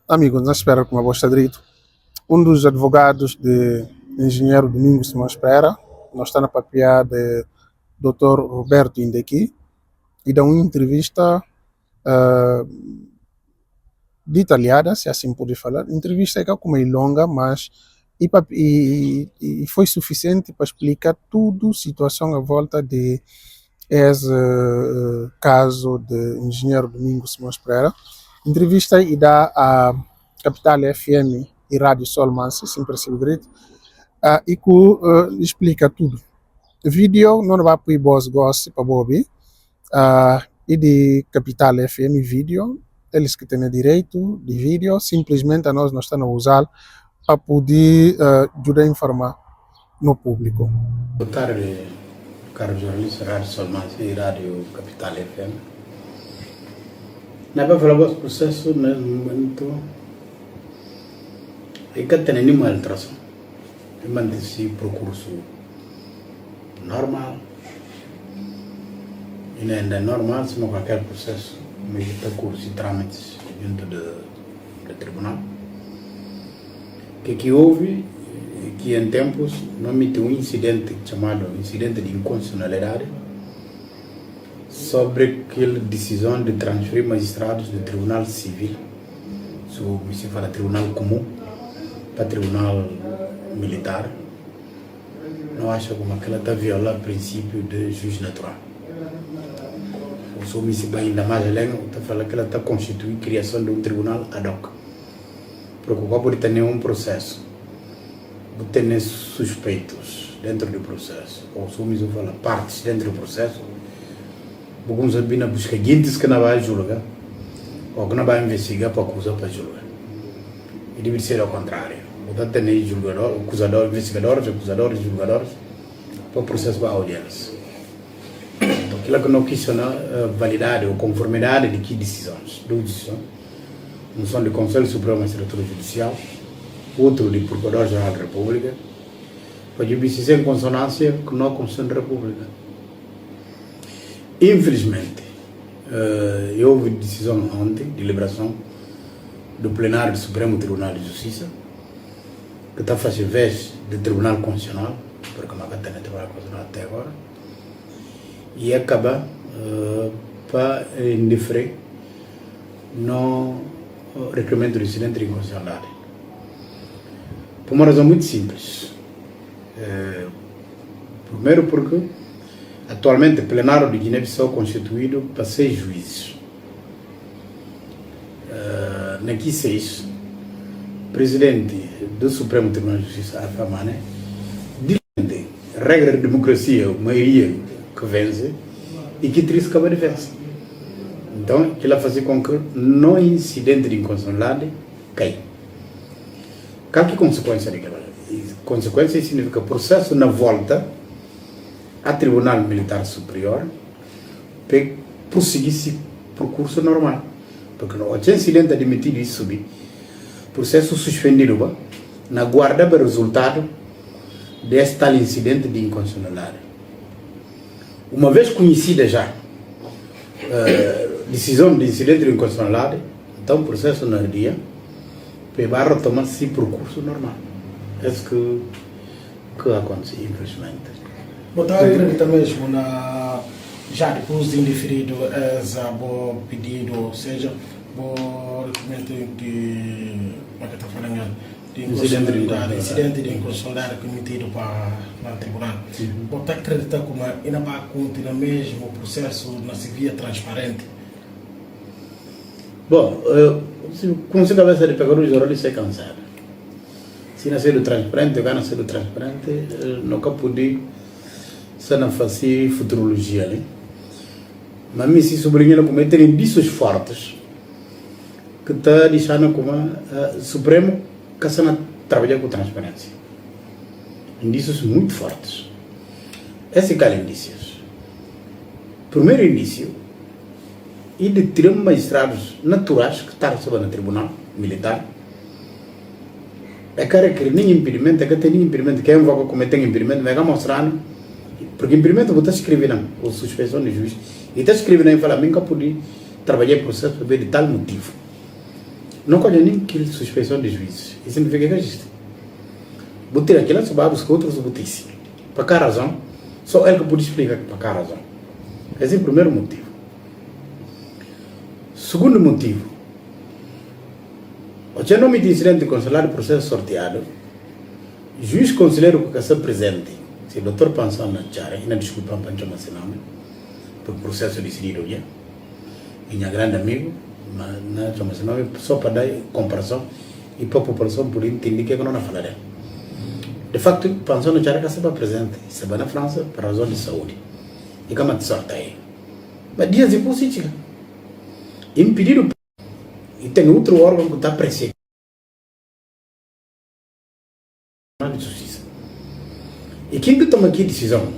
Amigo, nós esperamos que uma boa direito. Um dos advogados de engenheiro Domingos Simões Pereira, nós está na papia de Dr. Roberto Indeki, e dá uma entrevista detalhada, se assim pode falar. Entrevista é como é longa, mas e foi suficiente para explicar tudo, situação à volta de esse caso de engenheiro Domingos Simões Pereira. Entrevista e dá a Capital FM e Rádio Sol Manso, sempre se direito, e que explica tudo. Vídeo não vai para boas gostos para Bobby, e de Capital FM vídeo, eles que têm direito de vídeo, simplesmente nós não estamos a usar para poder ajudar a informar no público. Boa tarde, caro jornalista Rádio Sol Manso e Rádio Capital FM. Na para falar do processo, nesse momento, é que tem nenhuma alteração. É manter-se percurso normal. E ainda é normal, se não qualquer processo, mas percurso e trâmites junto do tribunal. Que houve, que em tempos, não emitiu um incidente chamado incidente de inconstitucionalidade, sobre aquela decisão de transferir magistrados do Tribunal Civil, se fala Tribunal Comum, para Tribunal Militar. Não acho como aquela está violar o princípio de juiz natural. O seu município ainda mais além, está falando que ela está constituindo a criação de um tribunal ad hoc. Preocupado por ter um processo, por ter suspeitos dentro do processo, ou se o município fala partes dentro do processo, alguns sabem na busca gente que não vai julgar ou que não vai investigar para acusar para julgar. E deve ser ao contrário. Botar ter julgador, acusador, investigadores, acusadores, julgadores para o processo para audiência. Então, aquilo que não questiona a validade ou conformidade de que decisões. Duas decisões. Um são do Conselho Supremo da Magistratura Judicial, outro do Procurador-Geral da República, para justiça em consonância com a Constituição da República. Infelizmente, houve decisão ontem, de deliberação do plenário do Supremo Tribunal de Justiça, que está fazendo vez do Tribunal Constitucional, porque não vai ter Tribunal Constitucional até agora, e acaba para indeferir no requerimento do incidente de inconstitucionalidade. Por uma razão muito simples. Primeiro porque atualmente, o plenário de Guiné-Bissau é constituído para 6 juízes. Naqui 6, presidente do Supremo Tribunal de Justiça, Alfa Mané, defende a regra de democracia, a maioria que vence, e que triste acaba de vencer. Então, aquilo faz com que no incidente de inconstitucionalidade caia. Qual que é a consequência daquela? Consequência significa processo na volta a Tribunal Militar Superior para prosseguir esse percurso normal. Porque não há incidente admitido isso subir. Processo suspendido na guarda do resultado deste tal incidente de inconstitucionalidade. Uma vez conhecida já a decisão de incidente de inconstitucionalidade, então o processo não iria para retomar esse percurso normal. É isso que aconteceu, infelizmente. Botar acredita mesmo já depois de indeferido esse pedido, ou seja, o documento de incidente de inconstitucionalidade cometido para o tribunal. Botar acredita como ainda vai continuar mesmo o processo na via transparente? Bom, como se cabeça de pegar o jornalista é cansado. Se não ser transparente, ou não ser transparente, nunca pude se não fazer futurologia, né? Mas me se sobrinha como tem indícios fortes que está deixando como o Supremo que se não trabalha com transparência. Indícios muito fortes. Esses são indícios. Primeiro indício é de ter magistrados naturais que estão recebendo no Tribunal Militar. É que nem impedimento, é que tem impedimento, quem vai cometer impedimento, vai mostrando. Porque impedimento você está escrevendo ou suspensão de juiz e está escrevendo e fala, nunca pude trabalhar em processo para ver de tal motivo. não conheço nem que suspeição de juízes. Isso significa que existe. Botar aquilo, só vai buscar outros botice. Para que razão? Só ele que pode explicar para que razão. Esse é o primeiro motivo. Segundo motivo, o nome de incidente consular, processo sorteado, juiz conselheiro que está presente, se o doutor Pansão na Chara, e não desculpa para não se nome, porque o processo decidido já, e minha grande amigo, não chama se nome, só para dar comparação e para a população por entender que eu não falo dele. De facto, Pansão na Chara está presente, se vai na França por razão de saúde, e como te sorteia. Mas dias depois, impedido, e tem outro órgão que está presente. De Justiça. E quem que toma aqui a decisão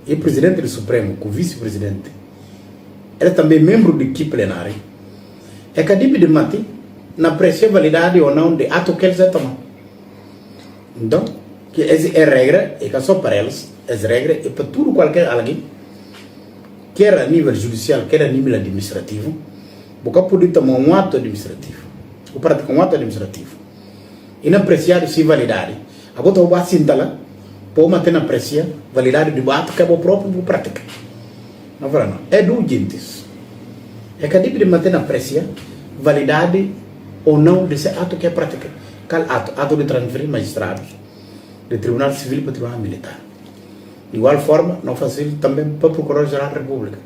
é o presidente do Supremo, com o vice-presidente. Ele é também membro da equipe plenária. É que deve de mate na pressão validade ou não de ato que eles tomam. Então, que é regra, é que só para eles, essa regra é para tudo qualquer alguém, quer a nível judicial, quer a nível administrativo, porque pode tomar um ato administrativo, ou praticar um ato administrativo, e não apreciar se validade. Agora eu vou assintar lá, para manter na pressão, validade do ato que é o próprio prática. Não é não. É do urgentes. É que deve manter na pressão, validade ou não desse ato que é prática. Qual ato? Ato de transferir magistrados, de Tribunal Civil para o Tribunal Militar. De igual forma, não facilita também para o Procurador-Geral da República.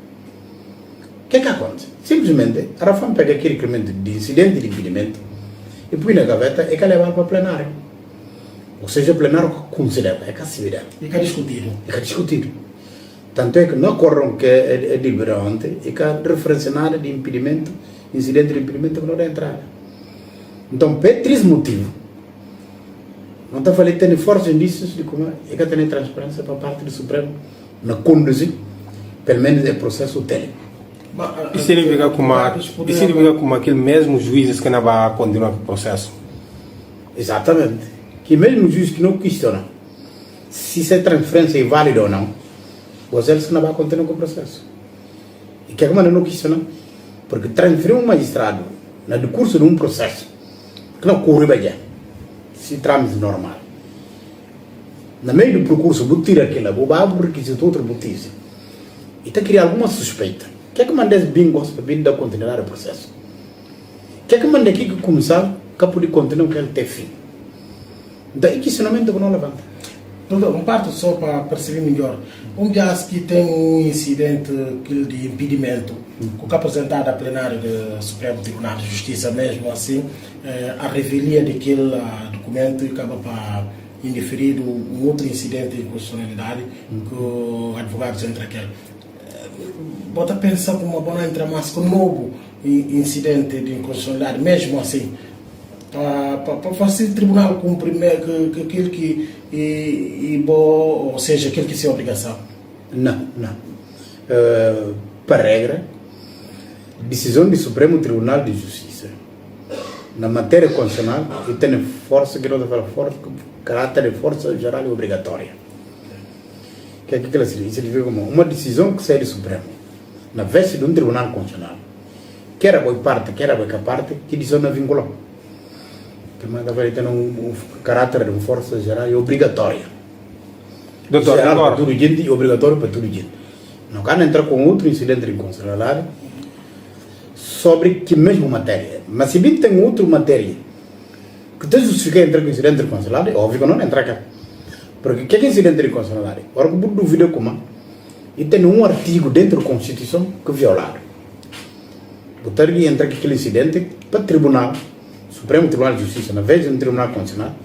O que acontece? Simplesmente, a Rafam pega aquele requerimento de incidente de impedimento e põe na gaveta e que leva para o plenário. Ou seja, o plenário considera, é que se E que é discutido. É que é discutido. Tanto é que não ocorre que é deliberante e que há referência nada de impedimento, incidente de impedimento que não dá entrada. Então, por três motivos, não está falando que tem fortes indícios de como é que tem transparência para parte do Supremo na conduzir, pelo menos, o processo técnico. Isso significa como aquele mesmo juiz que não vai continuar com o processo? Exatamente. Que mesmo juiz que não questiona se essa transferência é válida ou não, vocês não vão continuar com o processo. E que a Câmara não questiona, porque transferir um magistrado no decurso de um processo que não corre bem, se trâmite normal. No meio do percurso, vou tirar aquilo, vou abrir o requisito outro botice. E está criando alguma suspeita. O que é que manda esse bingo para vir dar continuidade ao processo? O que é que manda aqui que começar, que pode continuar que ele tem fim? Então, é questionamento que não levanta. Doutor, um parto só para perceber melhor. Já que tem um incidente de impedimento que é apresentado à plenária do Supremo Tribunal de Justiça, mesmo assim, a revelia daquele documento acaba para indiferido um outro incidente de constitucionalidade que o advogado entra aquele. Bota pensar como uma boa entra mais com um novo incidente de inconstitucionalidade, mesmo assim, para fazer o tribunal cumprir que aquilo que ou seja, aquilo que se é obrigação. Não. Para regra, decisão do Supremo Tribunal de Justiça na matéria constitucional e tem força que não deve força, caráter de força geral e obrigatória. Que é que significa como uma decisão que sai do Supremo na veste de um tribunal constitucional, quer a boa parte, quer a boa parte, que decisão não vinculou. Que deve ter um caráter de força geral e obrigatória. Doutor, geral agora, para tudo gente e obrigatório para tudo gente. Não quero entrar com outro incidente de inconstitucionalidade sobre que mesma matéria. Mas se bem tem outra matéria que te justifica entrar com incidente de inconstitucionalidade, é óbvio que não entra cá. Porque o que é incidente de inconstitucionalidade? Agora que eu duvido como e tem um artigo dentro da Constituição que é violado. Botar que entra aquele incidente para o Tribunal Supremo Tribunal de Justiça, na vez de um Tribunal Constitucional,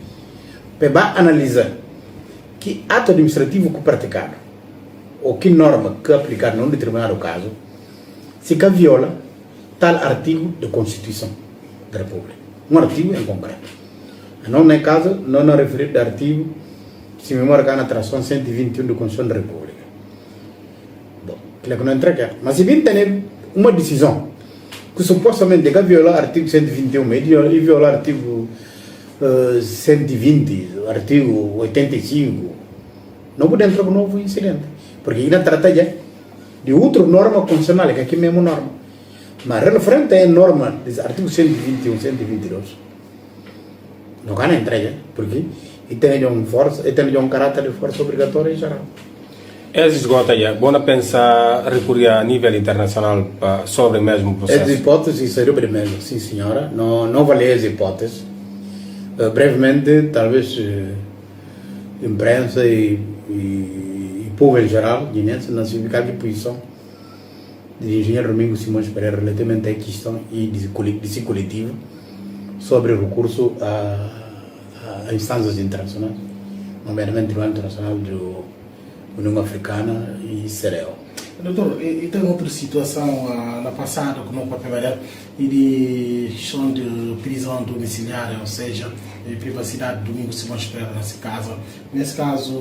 para analisar que ato administrativo que praticado ou que norma que aplicado num determinado caso se que viola tal artigo da Constituição da República. Um artigo em concreto. Não é caso, não é referido ao artigo, se me marcar na tração 121 da Constituição da República. Bom, aquilo que não entra aqui. Mas se bem tem uma decisão que supostamente deve violar o artigo 121 e violar o artigo 120, o artigo 85, não pode entrar com um novo incidente. Porque ainda trata já de outra norma constitucional, que aqui é a mesma norma. Mas referente à norma dos artigos 121 e 122, não há entrega, porque ele tem um caráter de força obrigatória em geral. Esse esgota já. Bom pensar recorrer a nível internacional sobre o mesmo processo. As hipóteses seriam primeiro, sim senhora, não valia as hipóteses. Brevemente, talvez imprensa e povo em geral, guinense, não se ficar de posição de engenheiro Domingos Simões Pereira relativamente à questão e de coletivo sobre o recurso a instâncias internacionais, nomeadamente o Tribunal Internacional da União Africana e CEREO. Doutor, e tem outra situação na passada que não pode trabalhar e de questão de prisão domiciliária, ou seja, de privacidade do Domingos Simões Pereira nesse caso. Nesse caso,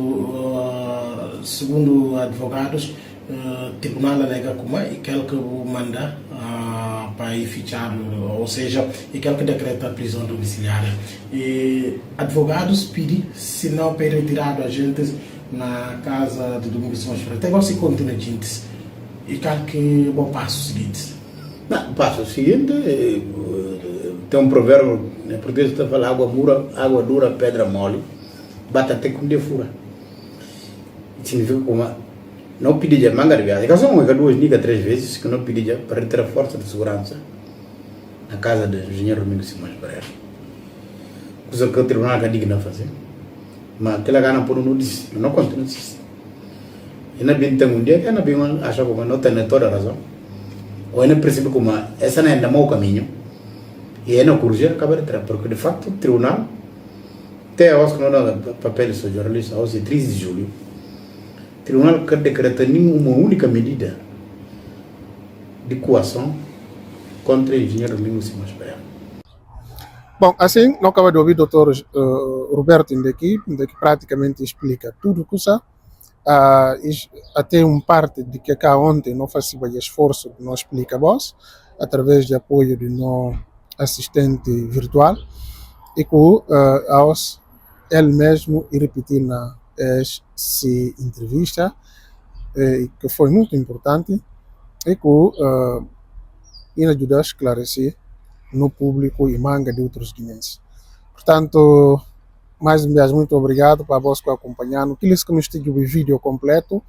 segundo advogados, o tribunal alega como é aquele que manda para ir fichar, ou seja, aquele que decreta a prisão domiciliária. E advogados pedem, se não para retirado agentes na casa de Domingos Simões Pereira. Até agora se continua, gente. E qual que é o passo seguinte? Não, o passo seguinte tem um provérbio em português que está falando água dura, pedra mole, bate até com defura. Significa como não pedir a manga de viagem. É só uma, duas, três vezes que não pedi para ter a força de segurança na casa do engenheiro Domingos Simões Pereira. Coisa que o tribunal é digno de fazer. Mas aquela gana por não disse, não continua assim. E na bem tem um dia que na bem acha como não tem toda a razão. Ou ainda percebe como essa não é mau caminho. E é na corrigir acaba de entrar, porque de facto o tribunal até aos que não dá papel de jornalista, aos 13 de julho, o tribunal quer decretar nenhuma única medida de coação contra o engenheiro Domingos Simões Pereira. Bom, assim, não acaba de ouvir o Dr. Roberto Indeki praticamente explica tudo que isso. Até parte de que cá ontem não fazia esforço de não explicar vós, através de apoio de nosso assistente virtual, e que ele mesmo repetir na essa entrevista, que foi muito importante, e que ajudar a esclarecer no público e manga de outros guinenses. Portanto, mais uma vez, muito obrigado para vós que acompanharam. Aqueles que não estejam o vídeo completo,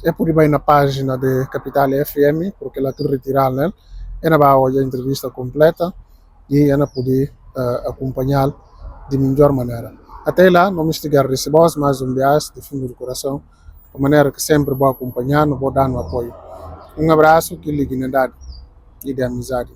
é por ir bem na página de Capital FM, porque ela quer retirar, né? É na hoje a entrevista completa e ela poder acompanhar de melhor maneira. Até lá, não me estigar a receber mais um vez de fundo do coração, de maneira que sempre vou acompanhar, vou dar no apoio. Um abraço, que dignidade e de amizade.